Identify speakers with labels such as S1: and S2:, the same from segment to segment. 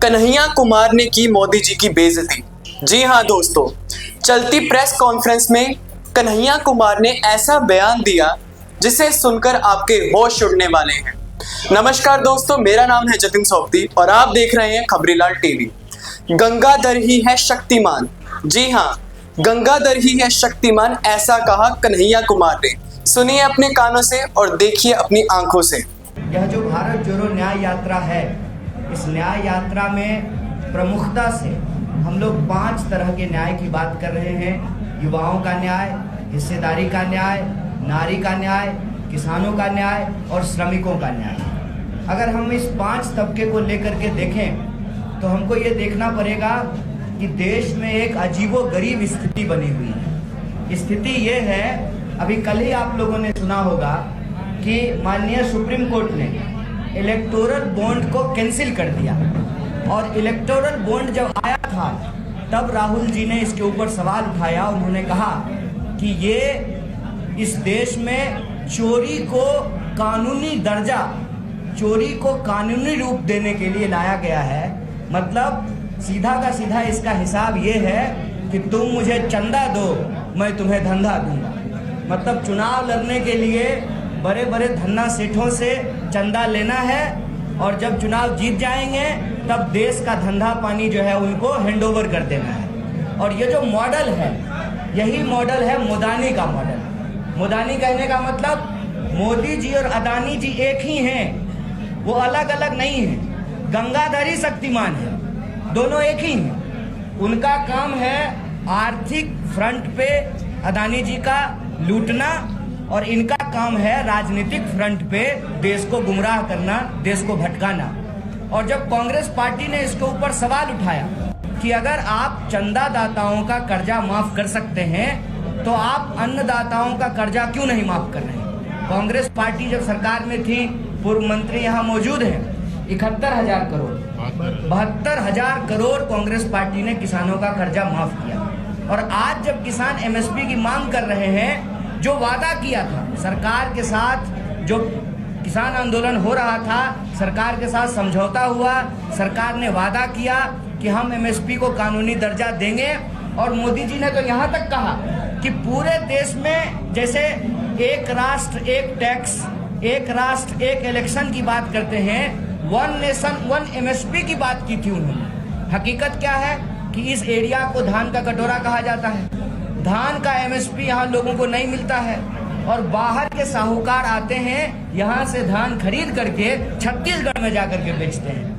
S1: कन्हैया कुमार ने की मोदी जी की बेइज्जती। जी हाँ दोस्तों, चलती प्रेस कॉन्फ्रेंस में कन्हैया कुमार ने ऐसा बयान दिया जिसे सुनकर आपके होश उड़ने वाले हैं। नमस्कार दोस्तों, मेरा नाम है जतिन सोपती और आप देख रहे हैं खबरीलाल टीवी। गंगाधर ही है शक्तिमान। जी हाँ, गंगाधर ही है शक्तिमान, ऐसा कहा कन्हैया कुमार ने। सुनिए अपने कानों से और देखिए अपनी आंखों से।
S2: यह जो भारत जोड़ो न्याय यात्रा है, इस न्याय यात्रा में प्रमुखता से हम लोग 5 तरह के न्याय की बात कर रहे हैं। युवाओं का न्याय, हिस्सेदारी का न्याय, नारी का न्याय, किसानों का न्याय और श्रमिकों का न्याय। अगर हम इस 5 तबके को लेकर के देखें तो हमको ये देखना पड़ेगा कि देश में एक अजीबोगरीब स्थिति बनी हुई है। स्थिति ये है, अभी कल ही आप लोगों ने सुना होगा कि माननीय सुप्रीम कोर्ट ने इलेक्टोरल बॉन्ड को कैंसिल कर दिया। और इलेक्टोरल बॉन्ड जब आया था तब राहुल जी ने इसके ऊपर सवाल उठाया। उन्होंने कहा कि ये इस देश में चोरी को कानूनी दर्जा, चोरी को कानूनी रूप देने के लिए लाया गया है। मतलब सीधा का सीधा इसका हिसाब ये है कि तुम मुझे चंदा दो, मैं तुम्हें धंधा दूंगा। मतलब चुनाव लड़ने के लिए बड़े बड़े धन्ना सेठों से चंदा लेना है और जब चुनाव जीत जाएंगे तब देश का धंधा पानी जो है उनको हैंडओवर कर देना है। और ये जो मॉडल है, यही मॉडल है मोदानी का मॉडल। मोदानी कहने का मतलब मोदी जी और अदानी जी एक ही हैं, वो अलग अलग नहीं हैं। गंगाधर ही शक्तिमान है, दोनों एक ही हैं। उनका काम है आर्थिक फ्रंट पे अदानी जी का लूटना और इनका काम है राजनीतिक फ्रंट पे देश को गुमराह करना, देश को भटकाना। और जब कांग्रेस पार्टी ने इसके ऊपर सवाल उठाया कि अगर आप चंदादाताओं का कर्जा माफ कर सकते हैं तो आप अन्नदाताओं का कर्जा क्यों नहीं माफ कर रहे हैं। कांग्रेस पार्टी जब सरकार में थी, पूर्व मंत्री यहाँ मौजूद हैं, 71,000 करोड़, 72,000 करोड़ कांग्रेस पार्टी ने किसानों का कर्जा माफ किया। और आज जब किसान एमएसपी की मांग कर रहे हैं, जो वादा किया था सरकार के साथ, जो किसान आंदोलन हो रहा था, सरकार के साथ समझौता हुआ, सरकार ने वादा किया कि हम एमएसपी को कानूनी दर्जा देंगे। और मोदी जी ने तो यहाँ तक कहा कि पूरे देश में जैसे एक राष्ट्र एक टैक्स, एक राष्ट्र एक इलेक्शन की बात करते हैं, 1 नेशन 1 एमएसपी की बात की थी उन्होंने। हकीकत क्या है कि इस एरिया को धान का कटोरा कहा जाता है। धान का एमएसपी यहाँ लोगों को नहीं मिलता है और बाहर के साहूकार आते हैं, यहाँ से धान खरीद करके छत्तीसगढ़ में जाकर के बेचते हैं।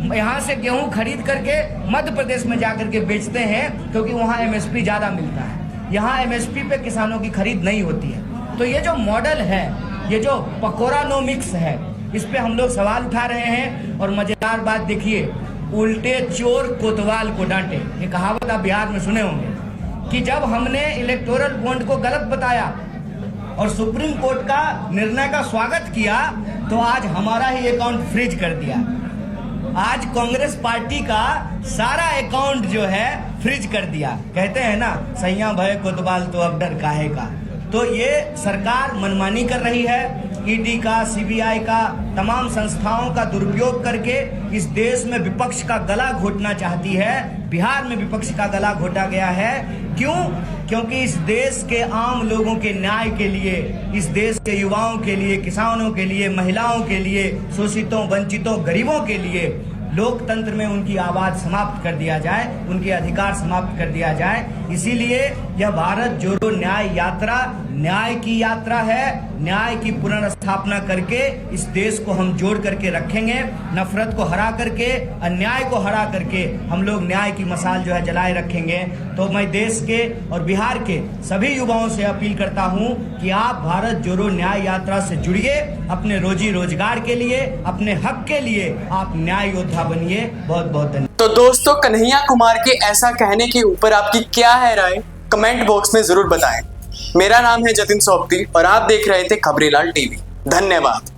S2: यहाँ से गेहूं खरीद करके मध्य प्रदेश में जाकर के बेचते हैं, क्योंकि वहाँ एमएसपी ज़्यादा मिलता है। यहाँ एमएसपी पे किसानों की खरीद नहीं होती है। तो ये जो मॉडल है, ये जो पकोरानोमिक्स है, इस पे हम लोग सवाल उठा रहे हैं। और मजेदार बात देखिए, उल्टे चोर कोतवाल को डांटे, ये कहावत आप बिहार में सुने होंगे कि जब हमने इलेक्टोरल बॉन्ड को गलत बताया और सुप्रीम कोर्ट का निर्णय का स्वागत किया तो आज हमारा ही अकाउंट फ्रीज कर दिया। आज कांग्रेस पार्टी का सारा अकाउंट जो है फ्रीज कर दिया। कहते हैं ना, सैया भय कोतवाल तो अब डर काहे का। तो ये सरकार मनमानी कर रही है। ईडी का, सीबीआई का, तमाम संस्थाओं का दुरुपयोग करके इस देश में विपक्ष का गला घोटना चाहती है। बिहार में विपक्ष का गला घोटा गया है। क्यों? क्योंकि इस देश के आम लोगों के न्याय के लिए, इस देश के युवाओं के लिए, किसानों के लिए, महिलाओं के लिए, शोषितों, वंचितों, गरीबों के लिए लोकतंत्र में उनकी आवाज समाप्त कर दिया जाए, उनके अधिकार समाप्त कर दिया जाए। इसीलिए यह भारत जोड़ो न्याय यात्रा न्याय की यात्रा है। न्याय की पुनर्स्थापना करके इस देश को हम जोड़ करके रखेंगे। नफरत को हरा करके, अन्याय को हरा करके हम लोग न्याय की मशाल जो है जलाए रखेंगे। तो मैं देश के और बिहार के सभी युवाओं से अपील करता हूं कि आप भारत जोड़ो न्याय यात्रा से जुड़िए। अपने रोजी रोजगार के लिए, अपने हक के लिए आप न्याय योद्धा बनिए। बहुत बहुत धन्यवाद।
S1: तो दोस्तों, कन्हैया कुमार के ऐसा कहने के ऊपर आपकी क्या है राय, कमेंट बॉक्स में जरूर बताएं। मेरा नाम है जतिन सोपती और आप देख रहे थे खबरीलाल टीवी। धन्यवाद।